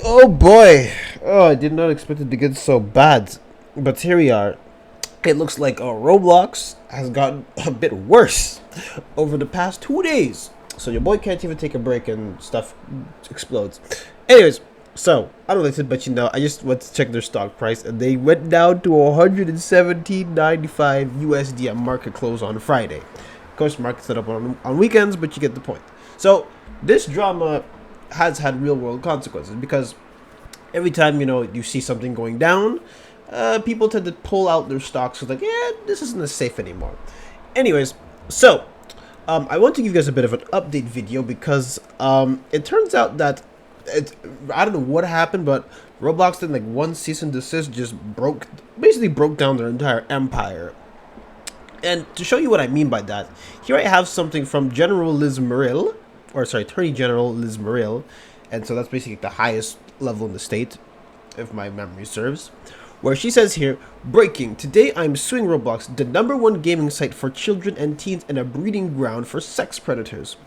Oh boy! Oh, I did not expect it to get so bad. But here we are. It looks like Roblox has gotten a bit worse over the past 2 days. So your boy can't even take a break and stuff explodes. Anyways, so unrelated, but I just went to check their stock price and they went down to 117.95 USD at market close on Friday. Of course, market's set up on weekends, but you get the point. So this drama has had real world consequences because every time you see something going down, people tend to pull out their stocks. So like, yeah, this isn't as safe anymore. Anyways, so I want to give you guys a bit of an update video because it turns out that I don't know what happened, but Roblox did like one cease and desist, just basically broke down their entire empire. And to show you what I mean by that, here I have something from Attorney General Liz Muriel, and so that's basically the highest level in the state, if my memory serves, where she says here, breaking, today I'm suing Roblox, the #1 gaming site for children and teens and a breeding ground for sex predators.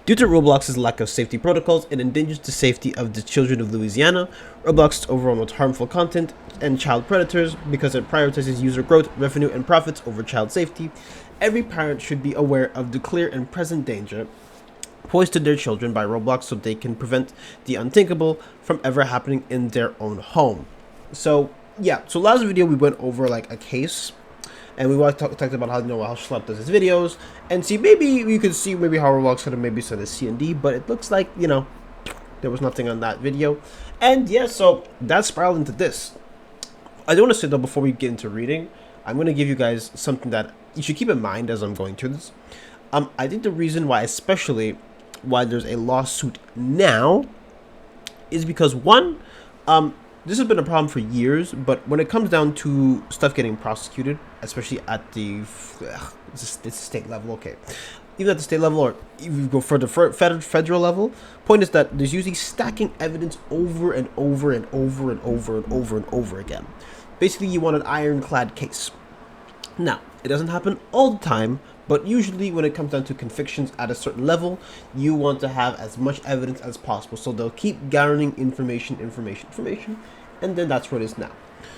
Due to Roblox's lack of safety protocols, it endangers the safety of the children of Louisiana. Roblox is overrun with harmful content and child predators because it prioritizes user growth, revenue, and profits over child safety. Every parent should be aware of the clear and present danger posed to their children by Roblox so they can prevent the unthinkable from ever happening in their own home. So yeah, so last video we went over like a case, and we talked about how how Schlep does his videos, and see maybe you could see maybe how Roblox could have maybe said a C&D, but it looks like there was nothing on that video, and yeah, so that spiraled into this. I don't want to say though before we get into reading, I'm going to give you guys something that you should keep in mind as I'm going through this. I think the reason why, especially why there's a lawsuit now, is because one, this has been a problem for years, but when it comes down to stuff getting prosecuted, especially at the state level, okay, even at the state level, or even you go further, federal level, point is that there's usually stacking evidence over and over and over and over and over and over again. Basically, you want an ironclad case. Now, it doesn't happen all the time, but usually when it comes down to convictions at a certain level, you want to have as much evidence as possible. So they'll keep gathering information, and then that's what it is now.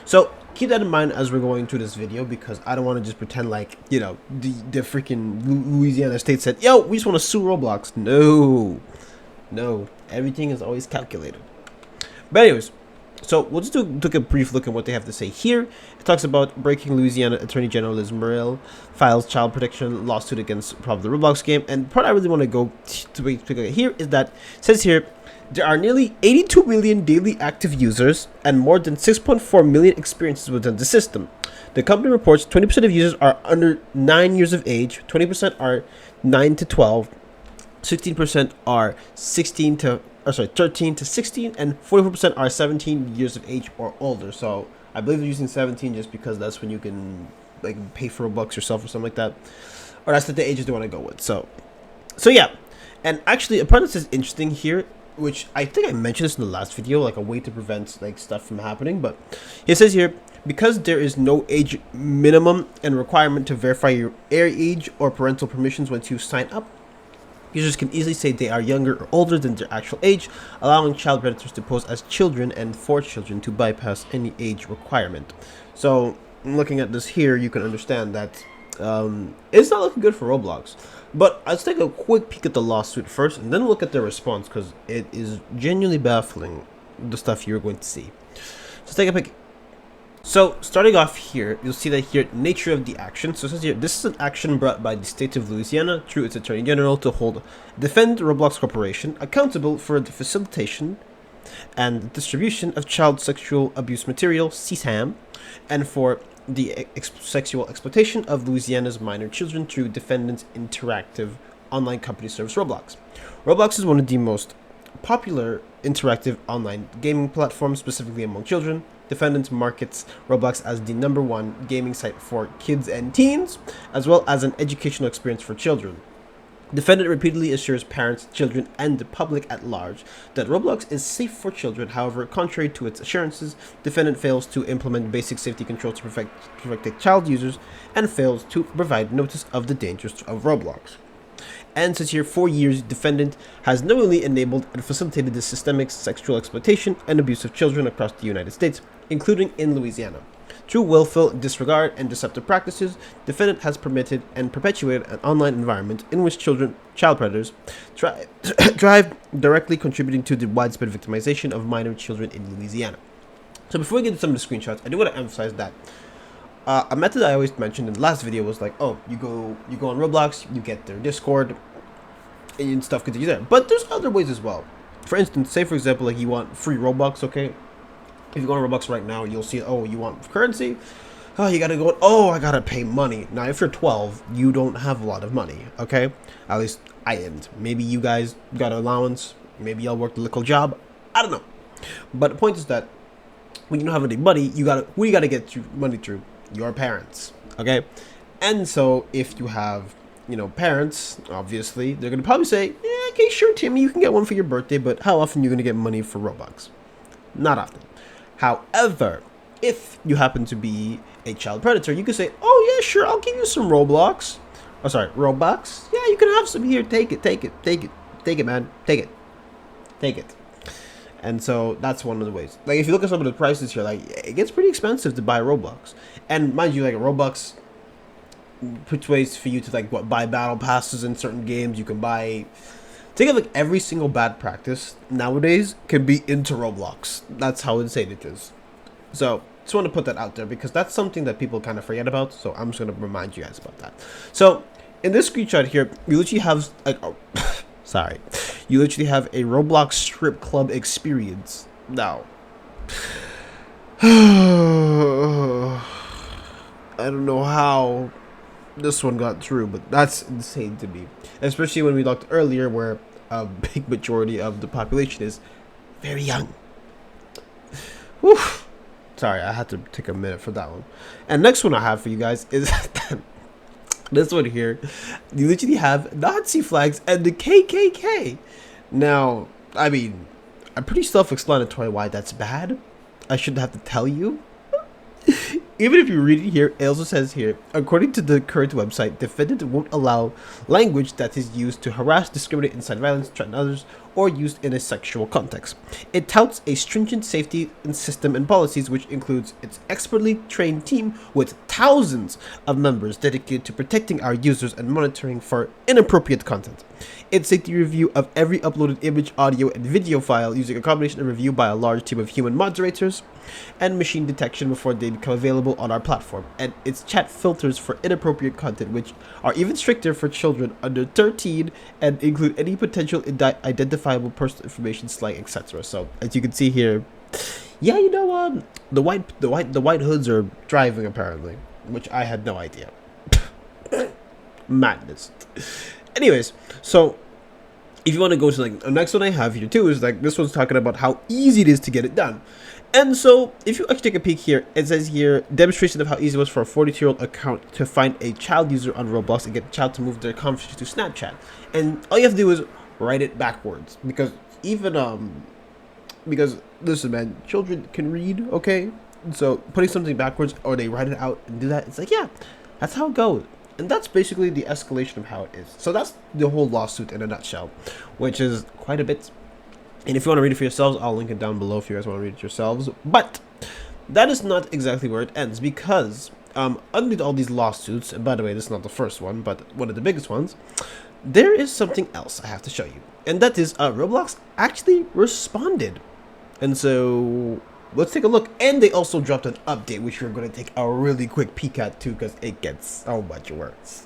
So keep that in mind as we're going through this video, because I don't want to just pretend like, the freaking Louisiana state said, yo, we just want to sue Roblox. No, everything is always calculated. But anyways, so we'll just take a brief look at what they have to say here. It talks about breaking Louisiana Attorney General Liz Muriel files child protection lawsuit against probably the Roblox game. And the part I really want to go to here is that it says here, there are nearly 82 million daily active users and more than 6.4 million experiences within the system. The company reports 20% of users are under 9 years of age, 20% are 9 to 12, 16% are 13 to 16, and 44% are 17 years of age or older. So I believe they're using 17 just because that's when you can like pay for Robux yourself or something like that, or that's the ages they want to go with. So yeah, and actually a part that's interesting here, which I think I mentioned this in the last video, like a way to prevent like stuff from happening, but it says here, because there is no age minimum and requirement to verify your age or parental permissions once you sign up, users can easily say they are younger or older than their actual age, allowing child predators to pose as children and for children to bypass any age requirement. So looking at this here, you can understand that it's not looking good for Roblox. But let's take a quick peek at the lawsuit first, and then look at their response, because it is genuinely baffling, the stuff you're going to see. So take a peek. So starting off here, you'll see that here, nature of the action. So it says here, this is an action brought by the state of Louisiana through its Attorney General to defend Roblox Corporation accountable for the facilitation and distribution of child sexual abuse material, CSAM, and for the sexual exploitation of Louisiana's minor children through defendants' interactive online company service Roblox. Roblox is one of the most popular interactive online gaming platforms, specifically among children. Defendants markets Roblox as the #1 gaming site for kids and teens, as well as an educational experience for children. Defendant repeatedly assures parents, children, and the public at large that Roblox is safe for children. However, contrary to its assurances, defendant fails to implement basic safety controls to protect child users and fails to provide notice of the dangers of Roblox. And since here 4 years, defendant has knowingly enabled and facilitated the systemic sexual exploitation and abuse of children across the United States, including in Louisiana. Through willful disregard and deceptive practices, defendant has permitted and perpetuated an online environment in which child predators, drive directly contributing to the widespread victimization of minor children in Louisiana. So before we get to some of the screenshots, I do want to emphasize that a method I always mentioned in the last video was like, oh, you go on Roblox, you get their Discord, and stuff continues there. But there's other ways as well. For instance, say for example, like you want free Robux, okay? If you go on Roblox right now, you'll see, oh, you want currency? Oh, you gotta go, oh, I gotta pay money. Now, if you're 12, you don't have a lot of money, okay? At least I didn't. Maybe you guys got an allowance. Maybe y'all worked a little job. I don't know. But the point is that when you don't have any money, who you gotta get money through? Your parents, okay? And so if you have, parents, obviously, they're gonna probably say, yeah, okay, sure, Timmy, you can get one for your birthday, but how often are you gonna get money for Robux? Not often. However, if you happen to be a child predator, you can say, oh yeah, sure, I'll give you some Roblox. Oh, sorry, Robux. Yeah, you can have some here. Take it, man. Take it. And so that's one of the ways. Like, if you look at some of the prices here, like, it gets pretty expensive to buy Robux. And mind you, like, Robux puts ways for you to, like, buy battle passes in certain games. You can buy... Think of, like, every single bad practice nowadays can be into Roblox. That's how insane it is. So, just want to put that out there because that's something that people kind of forget about. So, I'm just going to remind you guys about that. So, in this screenshot here, you literally have, like, sorry. You literally have a Roblox strip club experience. Now, I don't know how this one got through, but that's insane to me. Especially when we looked earlier where a big majority of the population is very young. Whew. Sorry, I had to take a minute for that one. And next one I have for you guys is this one here. You literally have Nazi flags and the KKK. Now, I mean, I'm pretty self-explanatory why that's bad. I shouldn't have to tell you. Even if you read it here, it also says here, according to the current website, defendant won't allow language that is used to harass, discriminate, incite violence, threaten others, or used in a sexual context. It touts a stringent safety system and policies, which includes its expertly trained team with thousands of members dedicated to protecting our users and monitoring for inappropriate content. Its safety review of every uploaded image, audio, and video file using a combination of review by a large team of human moderators and machine detection before they become available on our platform, and its chat filters for inappropriate content, which are even stricter for children under 13 and include any potential identifiable personal information, slang, etc. So as you can see here, yeah, the white hoods are driving apparently, which I had no idea. Madness. Anyways, so if you want to go to like the next one I have here too is like this one's talking about how easy it is to get it done. And so if you actually take a peek here, it says here demonstration of how easy it was for a 42-year-old account to find a child user on Roblox and get the child to move their conversation to Snapchat. And all you have to do is write it backwards because even because listen man, children can read, okay? So putting something backwards or they write it out and do that, it's like, yeah, that's how it goes. And that's basically the escalation of how it is. So that's the whole lawsuit in a nutshell, which is quite a bit. And if you want to read it for yourselves, I'll link it down below if you guys want to read it yourselves. But that is not exactly where it ends because underneath all these lawsuits, and by the way, this is not the first one, but one of the biggest ones, there is something else I have to show you. And that is Roblox actually responded. And so let's take a look. And they also dropped an update, which we're going to take a really quick peek at too, because it gets so much worse.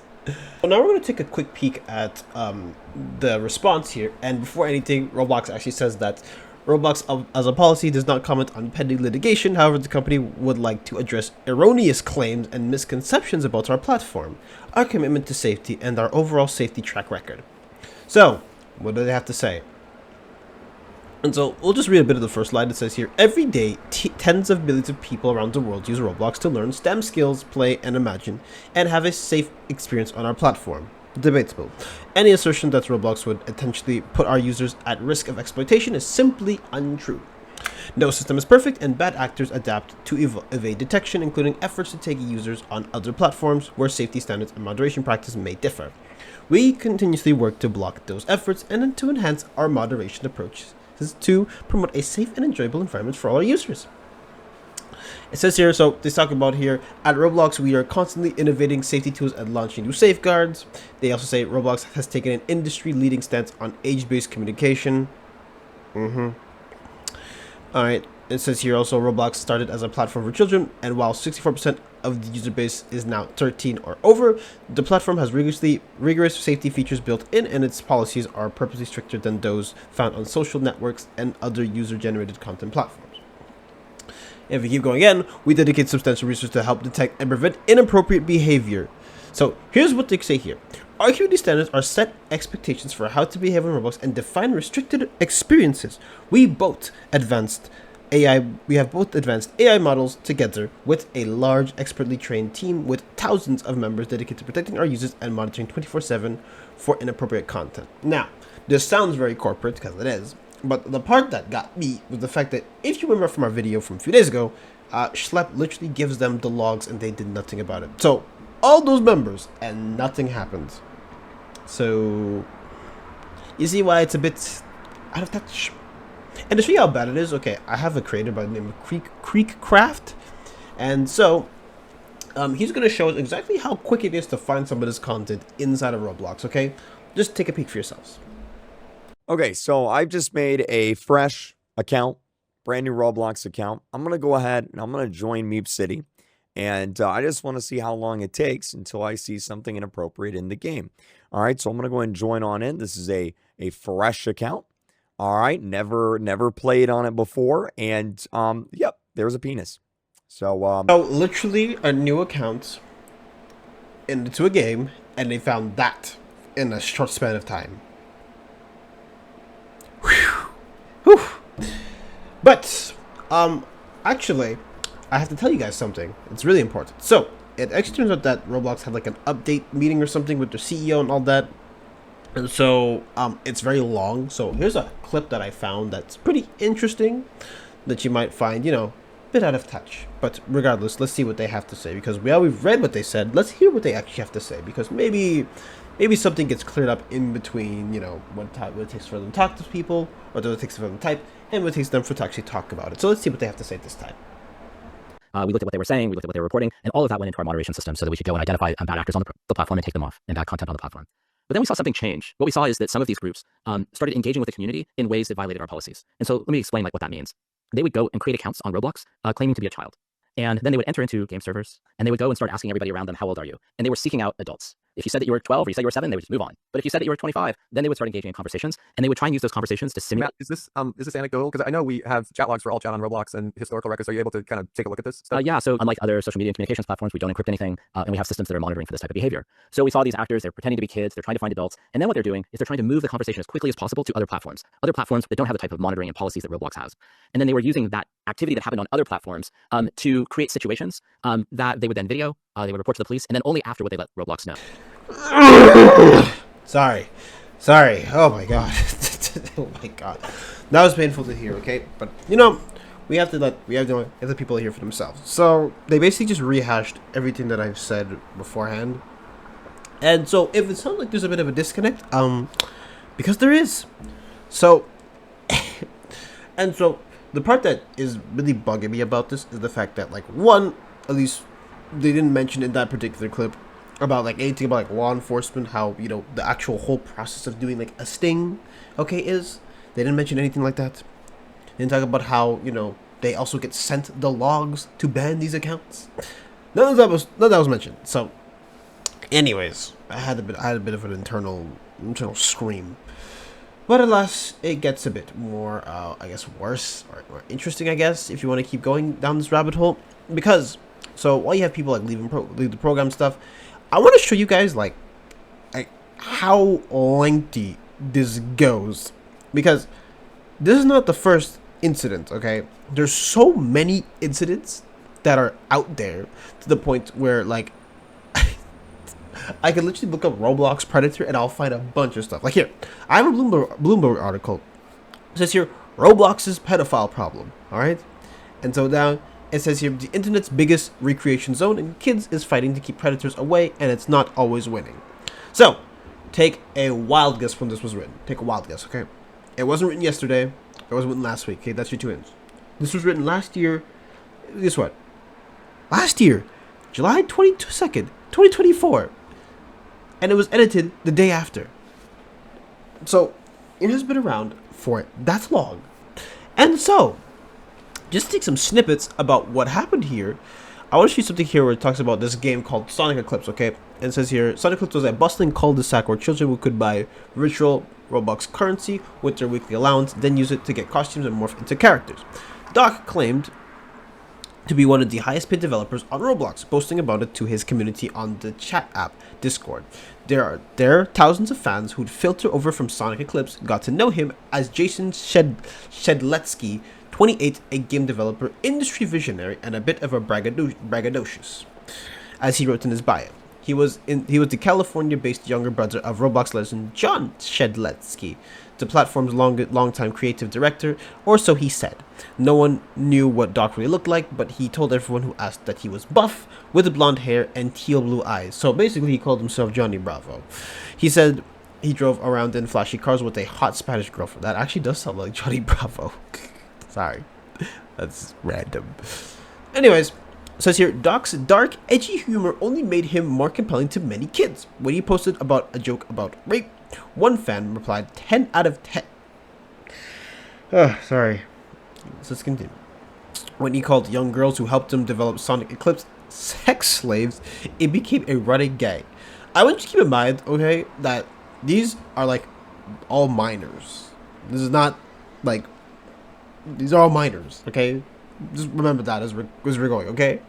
So now we're going to take a quick peek at the response here. And before anything, Roblox actually says that Roblox, as a policy, does not comment on pending litigation. However, the company would like to address erroneous claims and misconceptions about our platform, our commitment to safety, and our overall safety track record. So, what do they have to say? And so we'll just read a bit of the first line. It says here, every day, tens of millions of people around the world use Roblox to learn STEM skills, play, and imagine, and have a safe experience on our platform. Debatable. Any assertion that Roblox would intentionally put our users at risk of exploitation is simply untrue. No system is perfect, and bad actors adapt to evade detection, including efforts to take users on other platforms where safety standards and moderation practices may differ. We continuously work to block those efforts and to enhance our moderation approaches to promote a safe and enjoyable environment for all our users. It says here, so they talk about here, at Roblox, we are constantly innovating safety tools and launching new safeguards. They also say Roblox has taken an industry-leading stance on age-based communication. Alright, it says here also, Roblox started as a platform for children, and while 64% of the user base is now 13 or over, the platform has rigorous safety features built in, and its policies are purposely stricter than those found on social networks and other user-generated content platforms. If we keep going again, we dedicate substantial resources to help detect and prevent inappropriate behavior. So here's what they say here. Our community standards are set expectations for how to behave in Roblox and define restricted experiences. We have both advanced AI models together with a large, expertly trained team with thousands of members dedicated to protecting our users and monitoring 24/7 for inappropriate content. Now, this sounds very corporate, because it is, but the part that got me was the fact that, if you remember from our video from a few days ago, Schlep literally gives them the logs and they did nothing about it. So, all those members and nothing happened. So, you see why it's a bit out of touch. And to show you how bad it is, okay, I have a creator by the name of Creekcraft, and so he's going to show us exactly how quick it is to find some of this content inside of Roblox, okay? Just take a peek for yourselves. Okay, so I've just made a fresh account, brand new Roblox account. I'm going to go ahead and I'm going to join Meep City, and I just want to see how long it takes until I see something inappropriate in the game. All right, so I'm going to go ahead and join on in. This is a fresh account. All right, never played on it before, and yep, there's a penis. So literally a new account into a game, and they found that in a short span of time. Whew. But actually, I have to tell you guys something. It's really important. So it actually turns out that Roblox had like an update meeting or something with their CEO and all that. And so it's very long. So here's a clip that I found that's pretty interesting that you might find, a bit out of touch. But regardless, let's see what they have to say, because we've read what they said. Let's hear what they actually have to say, because maybe something gets cleared up in between, what it takes for them to talk to people, or what it takes for them to type, and what it takes them to actually talk about it. So let's see what they have to say this time. We looked at what they were saying, we looked at what they were reporting, and all of that went into our moderation system so that we could go and identify bad actors on the platform and take them off, and bad content on the platform. But then we saw something change. What we saw is that some of these groups started engaging with the community in ways that violated our policies. And so let me explain what that means. They would go and create accounts on Roblox claiming to be a child. And then they would enter into game servers, and they would go and start asking everybody around them, how old are you? And they were seeking out adults. If you said that you were 12 or you said you were 7, they would just move on. But if you said that you were 25, then they would start engaging in conversations, and they would try and use those conversations to simulate. Matt, is this anecdotal? Because I know we have chat logs for all chat on Roblox and historical records. Are you able to kind of take a look at this stuff? Yeah, so unlike other social media and communications platforms, we don't encrypt anything, and we have systems that are monitoring for this type of behavior. So we saw these actors, they're pretending to be kids, they're trying to find adults, and then what they're doing is they're trying to move the conversation as quickly as possible to other platforms that don't have the type of monitoring and policies that Roblox has. And then they were using that activity that happened on other platforms to create situations that they would then video, they would report to the police, and then only after would they let Roblox know. Sorry. Oh my god. Oh my god. That was painful to hear, okay? But we have to let people hear for themselves. So they basically just rehashed everything that I've said beforehand. And so if it sounds like there's a bit of a disconnect, because there is. So and so the part that is really bugging me about this is the fact that, like, one, at least they didn't mention in that particular clip about anything about law enforcement, how the actual whole process of doing a sting is. They didn't mention anything like that. They didn't talk about how they also get sent the logs to ban these accounts. None of that was mentioned. So anyways, I had a bit of an internal scream. But alas, it gets a bit more I guess worse or more interesting, I guess, if you want to keep going down this rabbit hole, because so while you have people leave the program stuff, I want to show you guys like how lengthy this goes, because this is not the first incident, okay? There's so many incidents that are out there to the point where I can literally look up Roblox Predator and I'll find a bunch of stuff. Like here, I have a Bloomberg article. It says here, Roblox's pedophile problem, alright? And so now it says here, the internet's biggest recreation zone and kids is fighting to keep predators away and it's not always winning. So, Take a wild guess when this was written. Take a wild guess, okay? It wasn't written yesterday. It wasn't written last week. Okay, that's your 2 hints. This was written last year. Guess what? Last year, July 22nd, 2024. And it was edited the day after. So, it has been around for that long. And so, just to take some snippets about what happened here, I want to show you something here where it talks about this game called Sonic Eclipse, okay? And it says here, Sonic Eclipse was a bustling cul-de-sac where children could buy virtual Robux currency with their weekly allowance, then use it to get costumes and morph into characters. Doc claimed to be one of the highest paid developers on Roblox, boasting about it to his community on the chat app Discord. There are thousands of fans who'd filter over from Sonic Eclipse got to know him as Jason Shedletsky, 28, a game developer, industry visionary, and a bit of a braggadocious, as he wrote in his bio. He was the California-based younger brother of Roblox legend John Shedletsky, the platform's longtime creative director, or so he said. No one knew what Doc really looked like, but he told everyone who asked that he was buff, with blonde hair and teal blue eyes. So basically, he called himself Johnny Bravo. He said he drove around in flashy cars with a hot Spanish girlfriend. That actually does sound like Johnny Bravo. Sorry, that's random. Anyways, says here, Doc's dark, edgy humor only made him more compelling to many kids. When he posted about a joke about rape, one fan replied 10 out of 10. Sorry. Let's continue. When he called young girls who helped him develop Sonic Eclipse sex slaves, it became a running gag. I want you to keep in mind, okay, that these are like all minors. This is not like, these are all minors, okay? Just remember that as we're going, okay?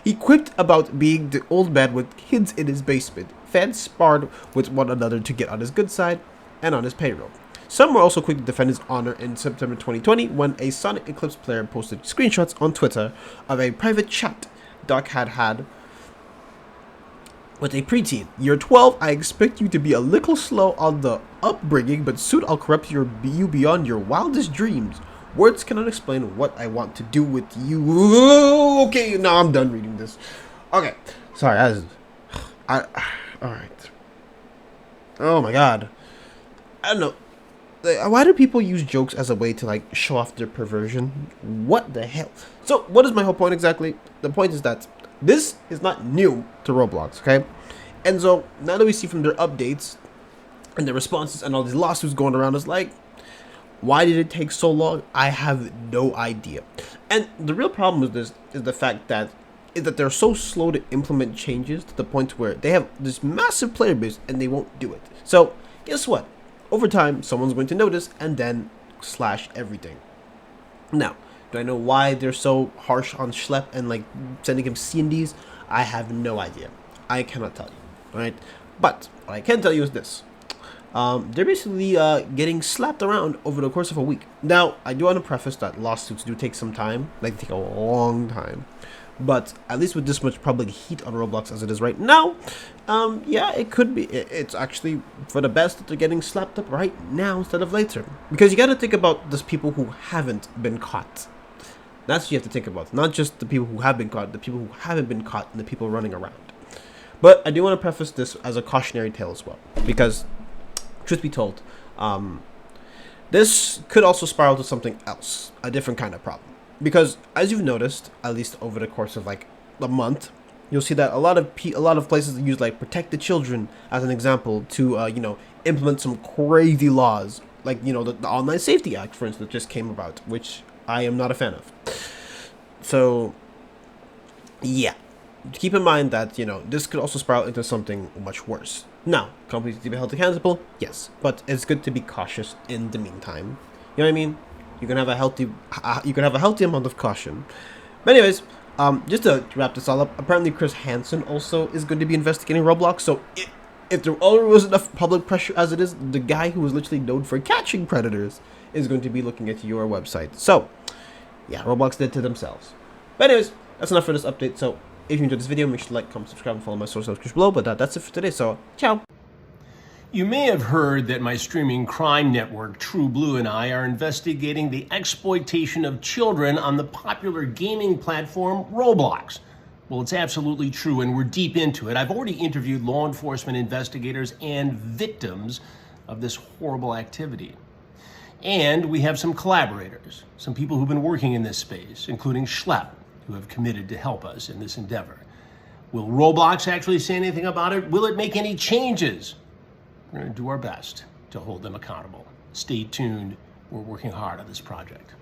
He quipped about being the old man with kids in his basement. Fans sparred with one another to get on his good side and on his payroll. Some were also quick to defend his honor in September 2020 when a Sonic Eclipse player posted screenshots on Twitter of a private chat Doc had with a preteen. You're 12, I expect you to be a little slow on the upbringing, but soon I'll corrupt you beyond your wildest dreams. Words cannot explain what I want to do with you. Okay, now I'm done reading this. Okay, sorry, alright. Oh my god. I don't know. Why do people use jokes as a way to like show off their perversion? What the hell? So what is my whole point exactly? The point is that this is not new to Roblox, okay? And so now that we see from their updates and their responses and all these lawsuits going around, it's like, why did it take so long? I have no idea. And the real problem with this is the fact that they're so slow to implement changes to the point where they have this massive player base and they won't do it. So guess what? Over time, someone's going to notice and then slash everything. Now, do I know why they're so harsh on Schlep and like sending him C&Ds? I have no idea. I cannot tell you, alright? But what I can tell you is this. They're basically getting slapped around over the course of a week. Now, I do want to preface that lawsuits do take some time. Like, they take a long time. But at least with this much public heat on Roblox as it is right now, yeah, it could be. It's actually for the best that they're getting slapped up right now instead of later. Because you got to think about those people who haven't been caught. That's what you have to think about. Not just the people who have been caught, the people who haven't been caught, and the people running around. But I do want to preface this as a cautionary tale as well. Because, truth be told, this could also spiral to something else. A different kind of problem. Because as you've noticed, at least over the course of like a month, you'll see that a lot of places use like Protect the Children as an example to implement some crazy laws, like the Online Safety Act, for instance, just came about, which I am not a fan of. So yeah, keep in mind that this could also spiral into something much worse. Now, companies need to be held accountable, yes, but it's good to be cautious in the meantime. You know what I mean? You can have a healthy amount of caution. But anyways, just to wrap this all up, apparently Chris Hansen also is going to be investigating Roblox. So if there already was enough public pressure as it is, the guy who was literally known for catching predators is going to be looking at your website. So yeah, Roblox did to themselves. But anyways, that's enough for this update. So if you enjoyed this video, make sure to like, comment, subscribe, and follow my social description below. But that's it for today. So ciao. You may have heard that my streaming crime network, True Blue, and I are investigating the exploitation of children on the popular gaming platform Roblox. Well, it's absolutely true, and we're deep into it. I've already interviewed law enforcement investigators and victims of this horrible activity. And we have some collaborators, some people who've been working in this space, including Schlepp, who have committed to help us in this endeavor. Will Roblox actually say anything about it? Will it make any changes? We're going to do our best to hold them accountable. Stay tuned. We're working hard on this project.